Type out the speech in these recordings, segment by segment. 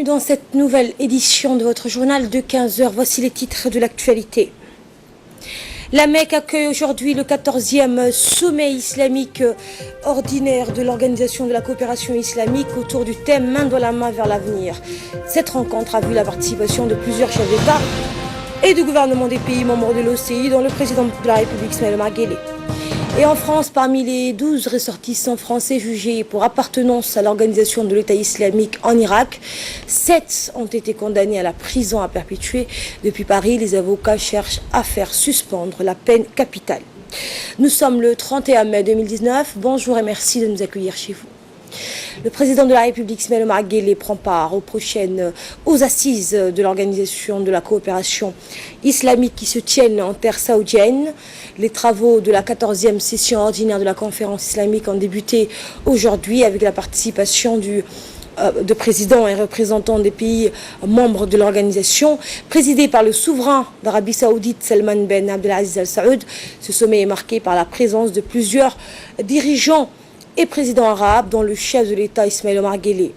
Bienvenue dans cette nouvelle édition de votre journal de 15 heures. Voici les titres de l'actualité. La Mecque accueille aujourd'hui le 14e sommet islamique ordinaire de l'Organisation de la coopération islamique autour du thème Main dans la main vers l'avenir. Cette rencontre a vu la participation de plusieurs chefs d'État et de gouvernement des pays membres de l'OCI, dont le président de la République Ismaël Omar Guelleh. Et en France, parmi les 12 ressortissants français jugés pour appartenance à l'organisation de l'État islamique en Irak, 7 ont été condamnés à la prison à perpétuer. Depuis Paris, les avocats cherchent à faire suspendre la peine capitale. Nous sommes le 31 mai 2019. Bonjour et merci de nous accueillir chez vous. Le président de la République, Ismaël Omar Guelleh, prend part aux assises de l'Organisation de la coopération islamique qui se tiennent en terre saoudienne. Les travaux de la 14e session ordinaire de la conférence islamique ont débuté aujourd'hui avec la participation de présidents et représentants des pays membres de l'organisation, présidée par le souverain d'Arabie Saoudite, Salman Ben Abdelaziz Al Saoud. Ce sommet est marqué par la présence de plusieurs dirigeants et président arabe, dont le chef de l'État Ismaël Omar Guelleh.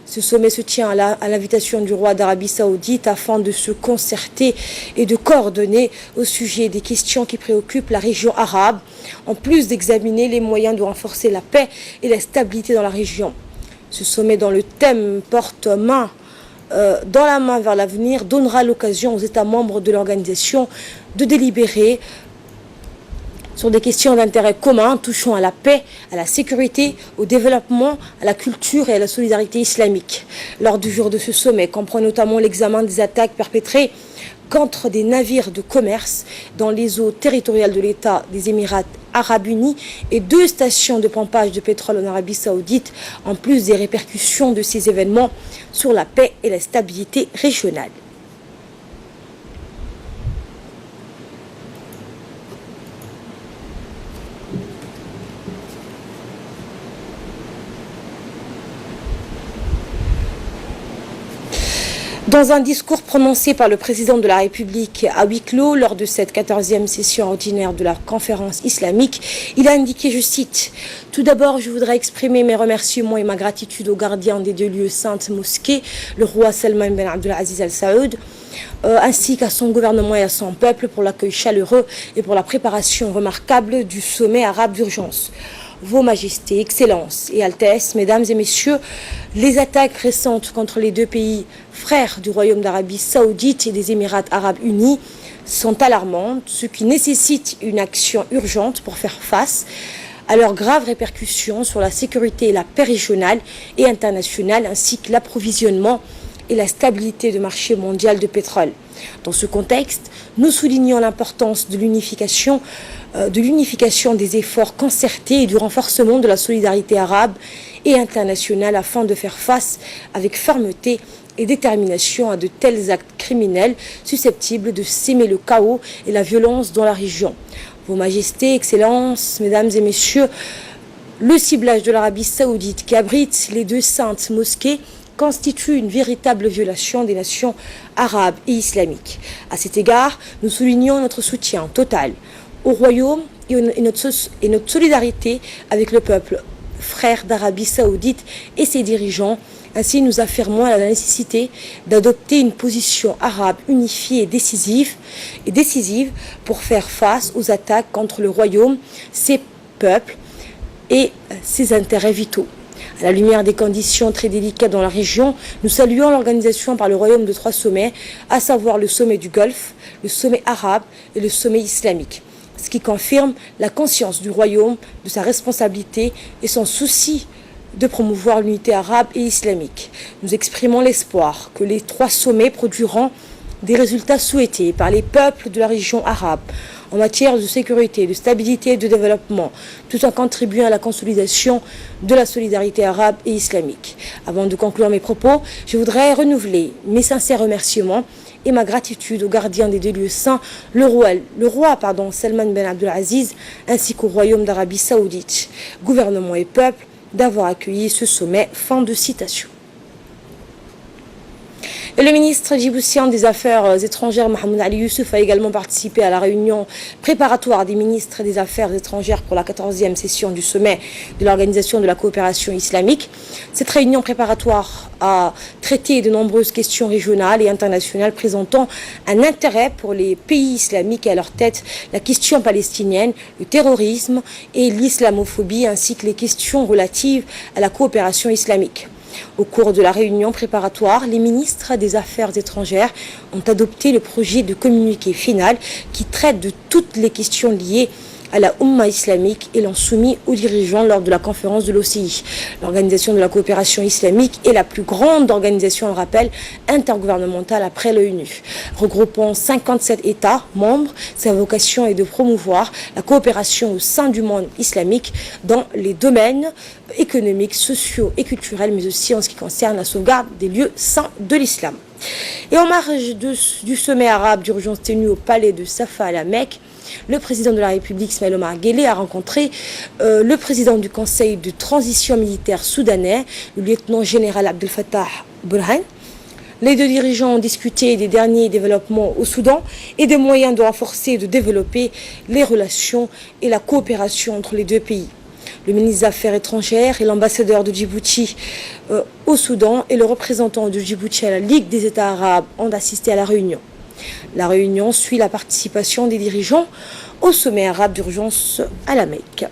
Ce sommet se tient à l'invitation du roi d'Arabie Saoudite afin de se concerter et de coordonner au sujet des questions qui préoccupent la région arabe, en plus d'examiner les moyens de renforcer la paix et la stabilité dans la région. Ce sommet, dont le thème porte main dans la main vers l'avenir, donnera l'occasion aux États membres de l'organisation de délibérer sur des questions d'intérêt commun touchant à la paix, à la sécurité, au développement, à la culture et à la solidarité islamique. L'ordre du jour de ce sommet comprend notamment l'examen des attaques perpétrées contre des navires de commerce dans les eaux territoriales de l'État des Émirats arabes unis et 2 stations de pompage de pétrole en Arabie Saoudite, en plus des répercussions de ces événements sur la paix et la stabilité régionale. Dans un discours prononcé par le président de la République à huis clos lors de cette 14e session ordinaire de la conférence islamique, il a indiqué, je cite, « Tout d'abord, je voudrais exprimer mes remerciements et ma gratitude aux gardiens des 2 lieux saintes mosquées, le roi Salman Ben Abdelaziz Al Saoud, ainsi qu'à son gouvernement et à son peuple pour l'accueil chaleureux et pour la préparation remarquable du sommet arabe d'urgence. Vos Majestés, Excellences et Altesses, Mesdames et Messieurs, les attaques récentes contre les 2 pays frères du Royaume d'Arabie Saoudite et des Émirats arabes unis sont alarmantes, ce qui nécessite une action urgente pour faire face à leurs graves répercussions sur la sécurité et la paix régionale et internationale, ainsi que l'approvisionnement et la stabilité du marché mondial de pétrole. Dans ce contexte, nous soulignons l'importance de l'unification des efforts concertés et du renforcement de la solidarité arabe et internationale afin de faire face avec fermeté et détermination à de tels actes criminels susceptibles de s'aimer le chaos et la violence dans la région. Vos Majestés, Excellences, Mesdames et Messieurs, le ciblage de l'Arabie Saoudite qui abrite les 2 saintes mosquées constitue une véritable violation des nations arabes et islamiques. À cet égard, nous soulignons notre soutien total au Royaume et notre solidarité avec le peuple frère d'Arabie Saoudite et ses dirigeants. Ainsi, nous affirmons la nécessité d'adopter une position arabe unifiée et décisive pour faire face aux attaques contre le Royaume, ses peuples et ses intérêts vitaux. À la lumière des conditions très délicates dans la région, nous saluons l'organisation par le Royaume de 3 sommets, à savoir le sommet du Golfe, le sommet arabe et le sommet islamique, ce qui confirme la conscience du Royaume de sa responsabilité et son souci de promouvoir l'unité arabe et islamique. Nous exprimons l'espoir que les 3 sommets produiront des résultats souhaités par les peuples de la région arabe en matière de sécurité, de stabilité et de développement, tout en contribuant à la consolidation de la solidarité arabe et islamique. Avant de conclure mes propos, je voudrais renouveler mes sincères remerciements et ma gratitude aux gardiens des 2 lieux saints, le roi Salman Ben Abdelaziz, ainsi qu'au Royaume d'Arabie Saoudite, gouvernement et peuple, d'avoir accueilli ce sommet. Fin de citation. Et le ministre djiboutien des Affaires étrangères, Mohamed Ali Youssouf, a également participé à la réunion préparatoire des ministres des Affaires étrangères pour la 14e session du sommet de l'Organisation de la coopération islamique. Cette réunion préparatoire a traité de nombreuses questions régionales et internationales présentant un intérêt pour les pays islamiques et à leur tête la question palestinienne, le terrorisme et l'islamophobie, ainsi que les questions relatives à la coopération islamique. Au cours de la réunion préparatoire, les ministres des Affaires étrangères ont adopté le projet de communiqué final qui traite de toutes les questions liées à la Oumma islamique et l'ont soumis aux dirigeants lors de la conférence de l'OCI. L'Organisation de la coopération islamique est la plus grande organisation, on le rappelle, intergouvernementale après l'ONU. Regroupant 57 États membres, sa vocation est de promouvoir la coopération au sein du monde islamique dans les domaines économiques, sociaux et culturels, mais aussi en ce qui concerne la sauvegarde des lieux saints de l'islam. Et en marge du sommet arabe d'urgence tenu au palais de Safa à la Mecque, le président de la République, Ismaël Omar Guelleh, a rencontré le président du Conseil de transition militaire soudanais, le lieutenant-général Abdel Fattah Burhan. Les deux dirigeants ont discuté des derniers développements au Soudan et des moyens de renforcer et de développer les relations et la coopération entre les deux pays. Le ministre des Affaires étrangères et l'ambassadeur de Djibouti au Soudan et le représentant de Djibouti à la Ligue des États arabes ont assisté à la réunion. La réunion suit la participation des dirigeants au sommet arabe d'urgence à la Mecque.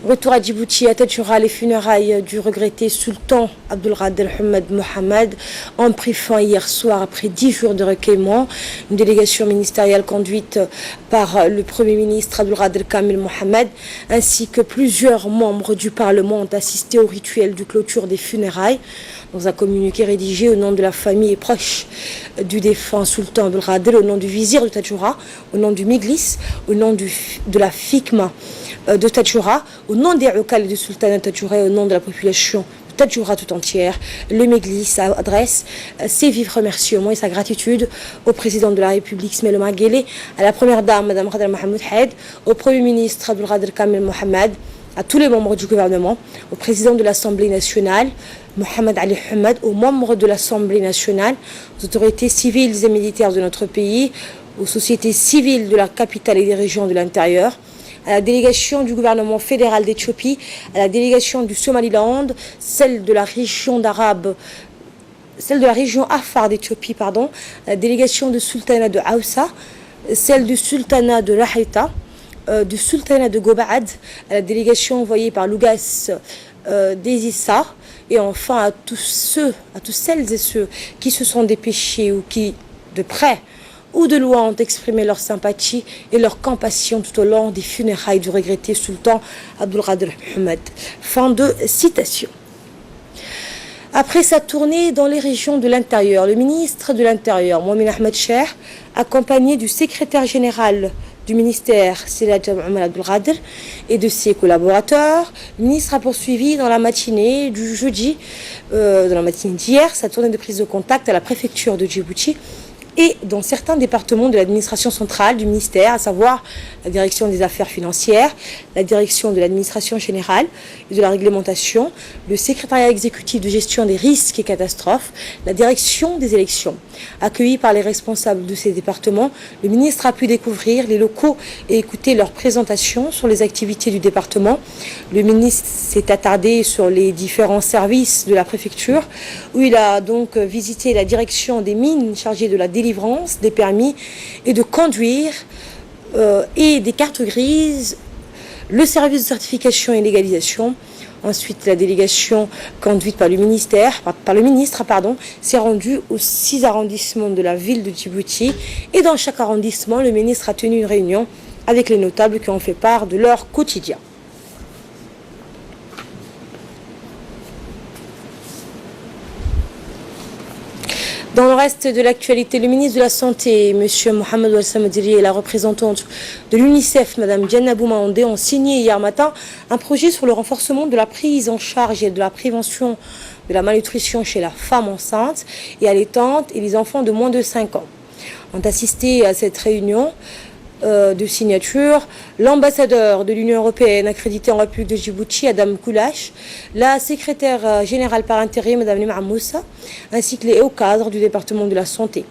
Retour à Djibouti, à Tadjoura, les funérailles du regretté sultan Abdulkader Ahmed Mohamed ont pris fin hier soir après 10 jours de recueillement. Une délégation ministérielle conduite par le Premier ministre Abdulkader Kamil Mohamed ainsi que plusieurs membres du Parlement ont assisté au rituel de clôture des funérailles. Dans un communiqué rédigé au nom de la famille et proche du défunt sultan Abdulkader, au nom du vizir de Tadjoura, au nom du Miglis, au nom de la Fikma de Tadjoura, au nom des Ukal du sultanat de Tadjoura et au nom de la population de Tadjoura tout entière, le Miglis adresse ses vifs remerciements et sa gratitude au président de la République Ismaël Omar Guelleh, à la première dame Madame Khadra Mohamed Haid, au Premier ministre Abdulkader Kamil Mohamed, à tous les membres du gouvernement, au président de l'Assemblée nationale Mohamed Ali Hamad, aux membres de l'Assemblée nationale, aux autorités civiles et militaires de notre pays, aux sociétés civiles de la capitale et des régions de l'intérieur, à la délégation du gouvernement fédéral d'Éthiopie, à la délégation du Somaliland, celle de la région Afar d'Éthiopie, à la délégation du sultanat de Aoussa, celle du sultanat de Lahita, du sultanat de Gobad, à la délégation envoyée par Lougas des Issa, et enfin à tous celles et ceux qui se sont dépêchés ou qui, de près ou de loin, ont exprimé leur sympathie et leur compassion tout au long des funérailles du regretté sultan Abdulkader Ahmed. Fin de citation. Après sa tournée dans les régions de l'intérieur, le ministre de l'Intérieur, Mohamed Ahmed Cheikh, accompagné du secrétaire général du ministère, Seyed Omar Abdulkader, et de ses collaborateurs, le ministre a poursuivi dans la matinée du jeudi, dans la matinée d'hier, sa tournée de prise de contact à la préfecture de Djibouti et dans certains départements de l'administration centrale du ministère, à savoir la direction des affaires financières, la direction de l'administration générale et de la réglementation, le secrétariat exécutif de gestion des risques et catastrophes, la direction des élections. Accueilli par les responsables de ces départements, le ministre a pu découvrir les locaux et écouter leurs présentations sur les activités du département. Le ministre s'est attardé sur les différents services de la préfecture, où il a donc visité la direction des mines chargée de la délivrance des permis et de conduire et des cartes grises, le service de certification et légalisation. Ensuite, la délégation conduite par le ministre s'est rendue aux 6 arrondissements de la ville de Djibouti. Et dans chaque arrondissement, le ministre a tenu une réunion avec les notables qui ont fait part de leur quotidien. Dans le reste de l'actualité, le ministre de la Santé, M. Mohamed Walsamadiri, et la représentante de l'UNICEF, Mme Diana Boumaondé, ont signé hier matin un projet sur le renforcement de la prise en charge et de la prévention de la malnutrition chez la femme enceinte et allaitante et les enfants de moins de 5 ans. Ont assisté à cette réunion de signature, l'ambassadeur de l'Union européenne accrédité en République de Djibouti, Adam Koulash, la secrétaire générale par intérim, Mme Nima Moussa, ainsi que les hauts cadres du département de la santé.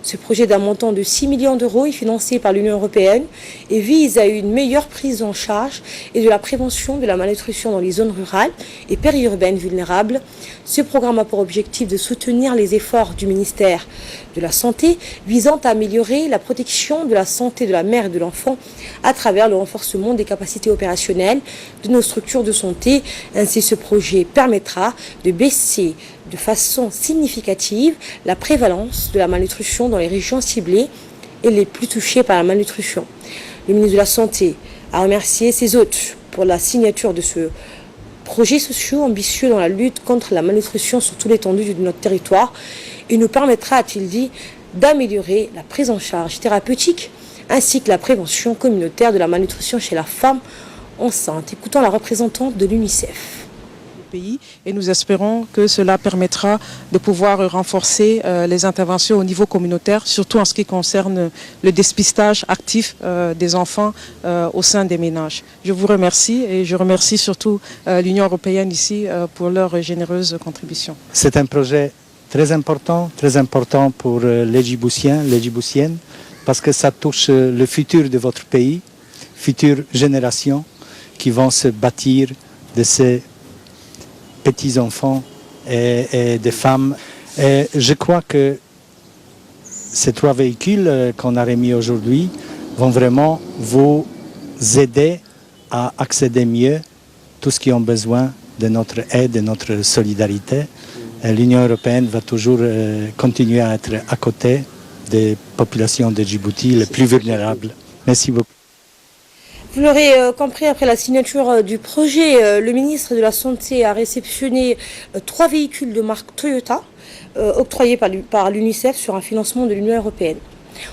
Ce projet d'un montant de 6 millions d'euros est financé par l'Union européenne et vise à une meilleure prise en charge et de la prévention de la malnutrition dans les zones rurales et périurbaines vulnérables. Ce programme a pour objectif de soutenir les efforts du ministère de la Santé visant à améliorer la protection de la santé de la mère et de l'enfant à travers le renforcement des capacités opérationnelles de nos structures de santé. Ainsi, ce projet permettra de baisser de façon significative la prévalence de la malnutrition dans les régions ciblées et les plus touchées par la malnutrition. Le ministre de la Santé a remercié ses hôtes pour la signature de ce projet social ambitieux dans la lutte contre la malnutrition sur toute l'étendue de notre territoire et nous permettra, a-t-il dit, d'améliorer la prise en charge thérapeutique ainsi que la prévention communautaire de la malnutrition chez la femme enceinte. Écoutons la représentante de l'UNICEF. Et nous espérons que cela permettra de pouvoir renforcer les interventions au niveau communautaire, surtout en ce qui concerne le dépistage actif des enfants au sein des ménages. Je vous remercie et je remercie surtout l'Union européenne ici pour leur généreuse contribution. C'est un projet très important pour les Djiboutiens, les Djiboutiennes, parce que ça touche le futur de votre pays, futures générations qui vont se bâtir de ces petits-enfants et des femmes. Et je crois que ces 3 véhicules qu'on a remis aujourd'hui vont vraiment vous aider à accéder mieux tous ceux qui ont besoin de notre aide, de notre solidarité. L'Union européenne va toujours continuer à être à côté des populations de Djibouti les plus vulnérables. Merci beaucoup. Vous l'aurez compris, après la signature du projet, le ministre de la Santé a réceptionné 3 véhicules de marque Toyota octroyés par l'UNICEF sur un financement de l'Union européenne.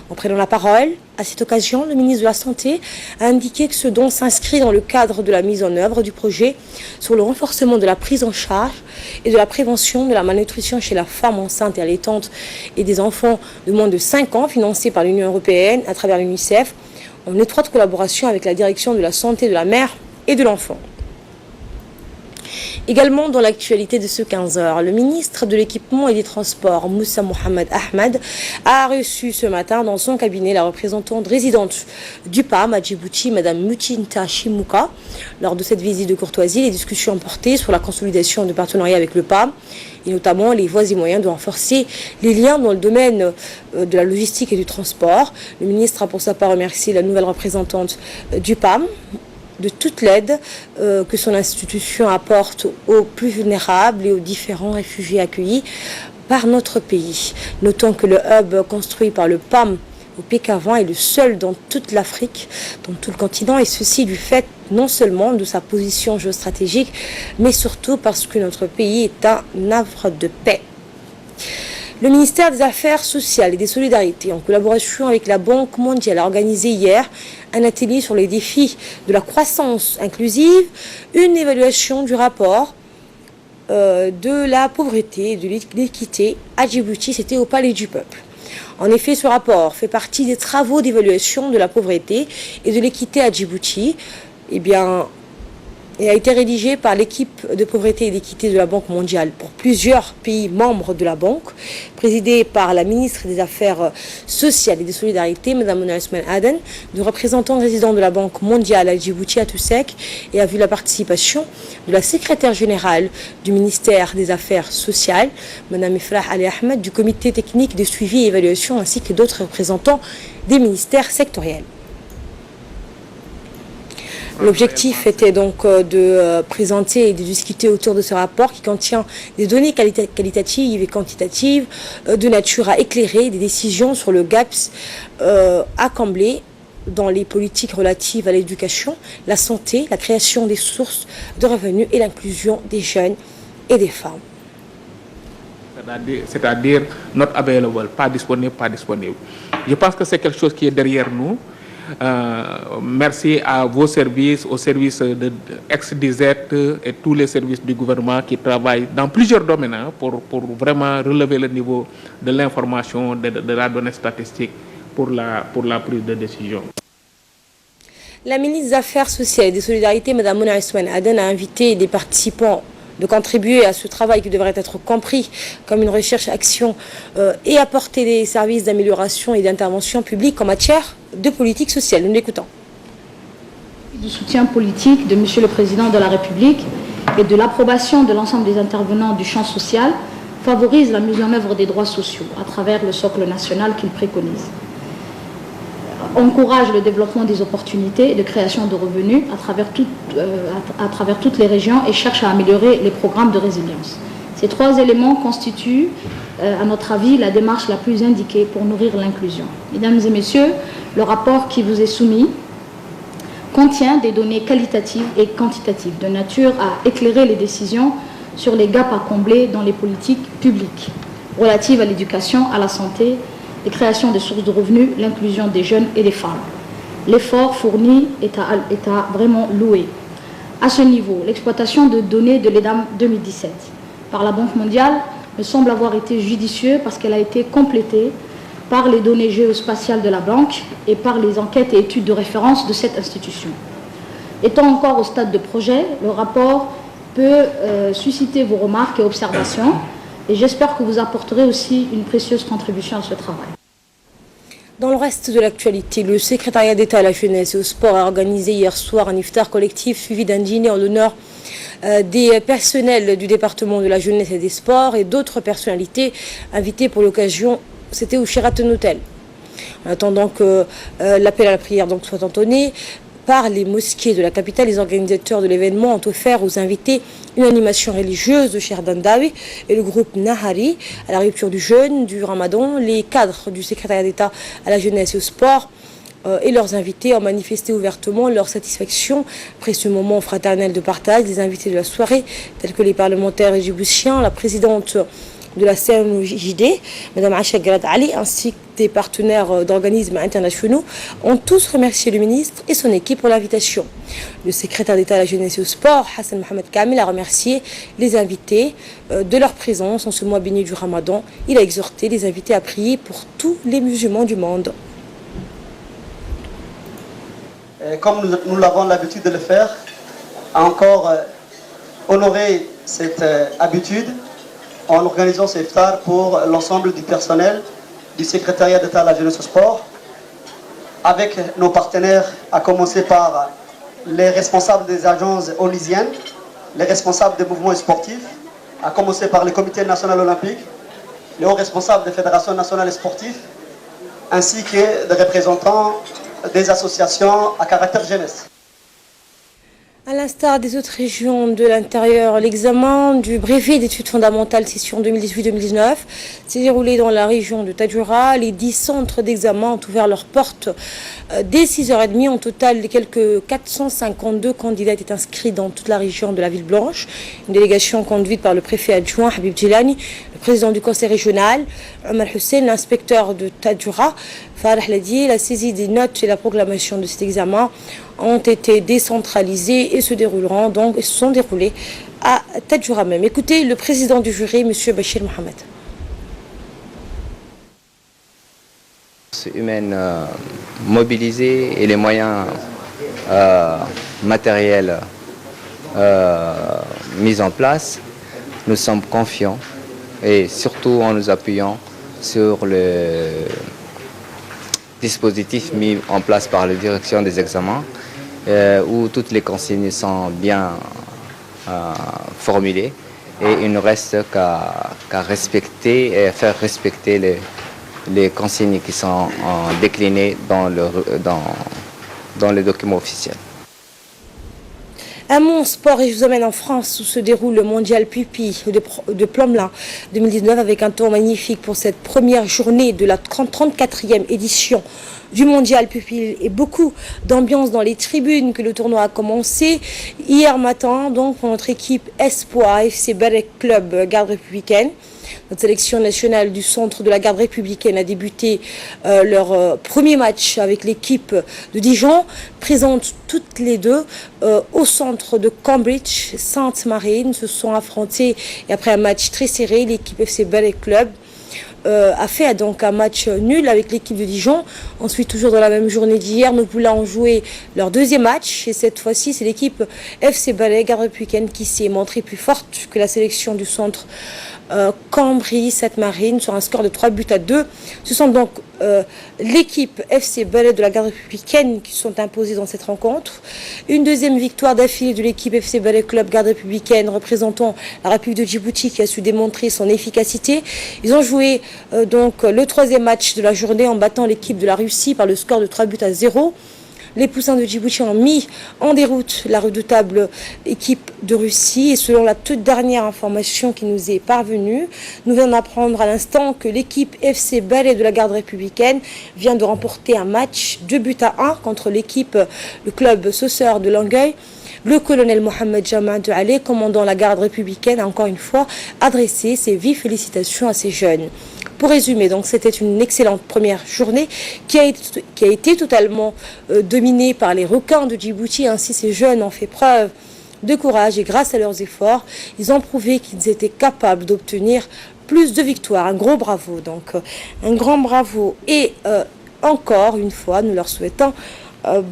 En prenant la parole, à cette occasion, le ministre de la Santé a indiqué que ce don s'inscrit dans le cadre de la mise en œuvre du projet sur le renforcement de la prise en charge et de la prévention de la malnutrition chez la femme enceinte et allaitante et des enfants de moins de 5 ans, financé par l'Union européenne à travers l'UNICEF, en étroite collaboration avec la direction de la santé de la mère et de l'enfant. Également dans l'actualité de ce 15h, le ministre de l'Équipement et des Transports, Moussa Mohamed Ahmed, a reçu ce matin dans son cabinet la représentante résidente du PAM à Djibouti, Mme Mutinta Chimouka. Lors de cette visite de courtoisie, les discussions ont porté sur la consolidation de partenariat avec le PAM et notamment les voies et moyens de renforcer les liens dans le domaine de la logistique et du transport. Le ministre a pour sa part remercié la nouvelle représentante du PAM de toute l'aide que son institution apporte aux plus vulnérables et aux différents réfugiés accueillis par notre pays. Notons que le hub construit par le PAM au Pécavin est le seul dans toute l'Afrique, dans tout le continent, et ceci du fait non seulement de sa position géostratégique, mais surtout parce que notre pays est un havre de paix. Le ministère des Affaires sociales et des Solidarités, en collaboration avec la Banque mondiale, a organisé hier un atelier sur les défis de la croissance inclusive, une évaluation du rapport de la pauvreté et de l'équité à Djibouti. C'était au Palais du Peuple. En effet, ce rapport fait partie des travaux d'évaluation de la pauvreté et de l'équité à Djibouti. Il a été rédigé par l'équipe de pauvreté et d'équité de la Banque mondiale pour plusieurs pays membres de la Banque, présidée par la ministre des Affaires sociales et des Solidarités, Mme Mona Ousmane Aden, de représentants résidents de la Banque mondiale à Djibouti, à Toussek, et a vu la participation de la secrétaire générale du ministère des Affaires sociales, Mme Ifrah Ali Ahmed, du comité technique de suivi et évaluation, ainsi que d'autres représentants des ministères sectoriels. L'objectif était donc de présenter et de discuter autour de ce rapport qui contient des données qualitatives et quantitatives de nature à éclairer des décisions sur le gaps à combler dans les politiques relatives à l'éducation, la santé, la création des sources de revenus et l'inclusion des jeunes et des femmes. C'est-à-dire not available, pas disponible, pas disponible. Je pense que c'est quelque chose qui est derrière nous. Merci à vos services, aux services de ex-DZ et tous les services du gouvernement qui travaillent dans plusieurs domaines pour vraiment relever le niveau de l'information, de la donnée statistique pour la prise de décision. La ministre des Affaires sociales et des Solidarités, Mme Mouna Ousmane Aden, a invité les participants de contribuer à ce travail qui devrait être compris comme une recherche-action et apporter des services d'amélioration et d'intervention publique en matière de politique sociale. Nous l'écoutons. Du soutien politique de Monsieur le Président de la République et de l'approbation de l'ensemble des intervenants du champ social favorise la mise en œuvre des droits sociaux à travers le socle national qu'il préconise. Encourage le développement des opportunités de création de revenus à travers toutes les régions et cherche à améliorer les programmes de résilience. Ces trois éléments constituent, à notre avis, la démarche la plus indiquée pour nourrir l'inclusion. Mesdames et messieurs, le rapport qui vous est soumis contient des données qualitatives et quantitatives de nature à éclairer les décisions sur les gaps à combler dans les politiques publiques relatives à l'éducation, à la santé, les créations de sources de revenus, l'inclusion des jeunes et des femmes. L'effort fourni est à vraiment louer. À ce niveau, l'exploitation de données de l'EDAM 2017 par la Banque mondiale me semble avoir été judicieuse parce qu'elle a été complétée par les données géospatiales de la Banque et par les enquêtes et études de référence de cette institution. Étant encore au stade de projet, le rapport peut susciter vos remarques et observations et j'espère que vous apporterez aussi une précieuse contribution à ce travail. Dans le reste de l'actualité, le secrétariat d'État à la jeunesse et au sport a organisé hier soir un iftar collectif suivi d'un dîner en l'honneur des personnels du département de la jeunesse et des sports et d'autres personnalités invitées pour l'occasion. C'était au Sheraton Hotel. En attendant que l'appel à la prière donc soit entonné par les mosquées de la capitale, les organisateurs de l'événement ont offert aux invités une animation religieuse de Cheikh Dandawi et le groupe Nahari à la rupture du jeûne du Ramadan. Les cadres du secrétariat d'État à la jeunesse et au sport et leurs invités ont manifesté ouvertement leur satisfaction après ce moment fraternel de partage. Les invités de la soirée, tels que les parlementaires djiboutiens, la présidente de la CNOJD, Mme Acha Grad Ali, ainsi que des partenaires d'organismes internationaux, ont tous remercié le ministre et son équipe pour l'invitation. Le secrétaire d'État à la jeunesse et au sport, Hassan Mohamed Kamil, a remercié les invités de leur présence en ce mois béni du Ramadan. Il a exhorté les invités à prier pour tous les musulmans du monde. Comme nous l'avons l'habitude de le faire, à encore honorer cette habitude en organisant ce iftar pour l'ensemble du personnel du secrétariat d'État à la jeunesse et au sport, avec nos partenaires, à commencer par les responsables des agences onusiennes, les responsables des mouvements sportifs, à commencer par le comité national olympique, les hauts responsables des fédérations nationales sportives, ainsi que des représentants des associations à caractère jeunesse. À l'instar des autres régions de l'intérieur, l'examen du brevet d'études fondamentales session 2018-2019 s'est déroulé dans la région de Tadjoura. Les 10 centres d'examen ont ouvert leurs portes dès 6h30. En total, quelques 452 candidats étaient inscrits dans toute la région de la Ville Blanche. Une délégation conduite par le préfet adjoint Habib Djilani, le président du conseil régional, Omar Hussein, l'inspecteur de Tadjoura, Farah Ladi. La saisie des notes et la proclamation de cet examen ont été décentralisés et se sont déroulés à Tadjoura même. Écoutez le président du jury, M. Bachir Mohamed. Humaine mobilisée et les moyens matériels mis en place, nous sommes confiants et surtout en nous appuyant sur le dispositif mis en place par la direction des examens où toutes les consignes sont bien formulées et il ne reste qu'à respecter et faire respecter les consignes qui sont déclinées dans les documents officiels. Un mot sport et je vous emmène en France où se déroule le mondial Pupi de Plomelin 2019 avec un tour magnifique pour cette première journée de la 34e édition du mondial Pupi et beaucoup d'ambiance dans les tribunes que le tournoi a commencé hier matin donc pour notre équipe Espoir FC Berek Club Garde républicaine. Notre sélection nationale du centre de la garde républicaine a débuté leur premier match avec l'équipe de Dijon, présente toutes les deux au centre de Cambridge. Sainte-Marine se sont affrontés et après un match très serré, l'équipe FC Berek Club a fait donc un match nul avec l'équipe de Dijon. Ensuite, toujours dans la même journée d'hier, nous voulons jouer leur deuxième match. Et cette fois-ci, c'est l'équipe FC Ballet Garde républicaine qui s'est montrée plus forte que la sélection du centre Cambry-Sainte-Marine sur un score de 3-2. Ce sont donc l'équipe FC Ballet de la Garde républicaine qui sont imposées dans cette rencontre. Une deuxième victoire d'affilée de l'équipe FC Ballet Club Garde républicaine représentant la République de Djibouti qui a su démontrer son efficacité. Ils ont joué donc le troisième match de la journée en battant l'équipe de la Russie par le score de 3-0. Les Poussins de Djibouti ont mis en déroute la redoutable équipe de Russie et selon la toute dernière information qui nous est parvenue, nous venons d'apprendre à l'instant que l'équipe FC Ballet de la Garde républicaine vient de remporter un match 2-1 contre l'équipe, le club Sauceur de Longueuil. Le colonel Mohamed Jama de Halé, commandant la Garde républicaine, a encore une fois adressé ses vives félicitations à ces jeunes. Pour résumer, donc c'était une excellente première journée qui a été totalement dominée par les requins de Djibouti. Ainsi, ces jeunes ont fait preuve de courage et grâce à leurs efforts, ils ont prouvé qu'ils étaient capables d'obtenir plus de victoires. Un gros bravo, donc un grand bravo et encore une fois, nous leur souhaitons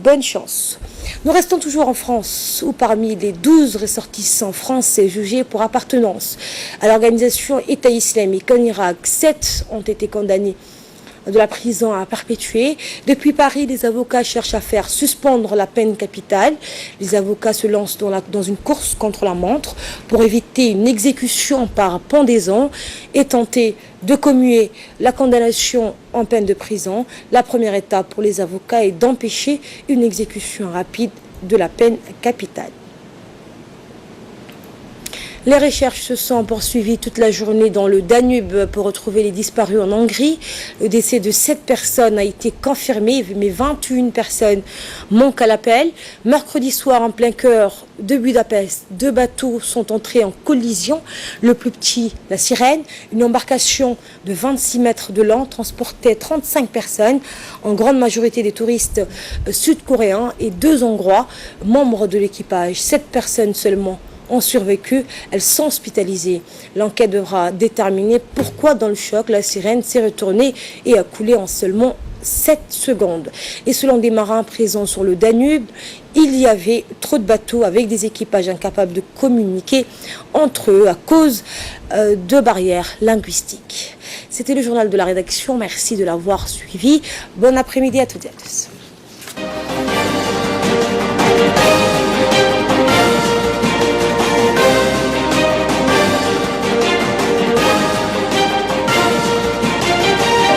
bonne chance. Nous restons toujours en France, où parmi les 12 ressortissants français jugés pour appartenance à l'organisation État islamique en Irak, 7 ont été condamnés de la prison à perpétuer. Depuis Paris, les avocats cherchent à faire suspendre la peine capitale. Les avocats se lancent dans une course contre la montre pour éviter une exécution par pendaison et tenter de commuer la condamnation en peine de prison. La première étape pour les avocats est d'empêcher une exécution rapide de la peine capitale. Les recherches se sont poursuivies toute la journée dans le Danube pour retrouver les disparus en Hongrie. Le décès de 7 personnes a été confirmé, mais 21 personnes manquent à l'appel. Mercredi soir, en plein cœur de Budapest, 2 bateaux sont entrés en collision. Le plus petit, la Sirène, une embarcation de 26 mètres de long, transportait 35 personnes, en grande majorité des touristes sud-coréens et 2 Hongrois, membres de l'équipage. 7 personnes seulement ont survécu, elles sont hospitalisées. L'enquête devra déterminer pourquoi dans le choc, la Sirène s'est retournée et a coulé en seulement 7 secondes. Et selon des marins présents sur le Danube, il y avait trop de bateaux avec des équipages incapables de communiquer entre eux à cause de barrières linguistiques. C'était le journal de la rédaction, merci de l'avoir suivi. Bon après-midi à toutes et à tous.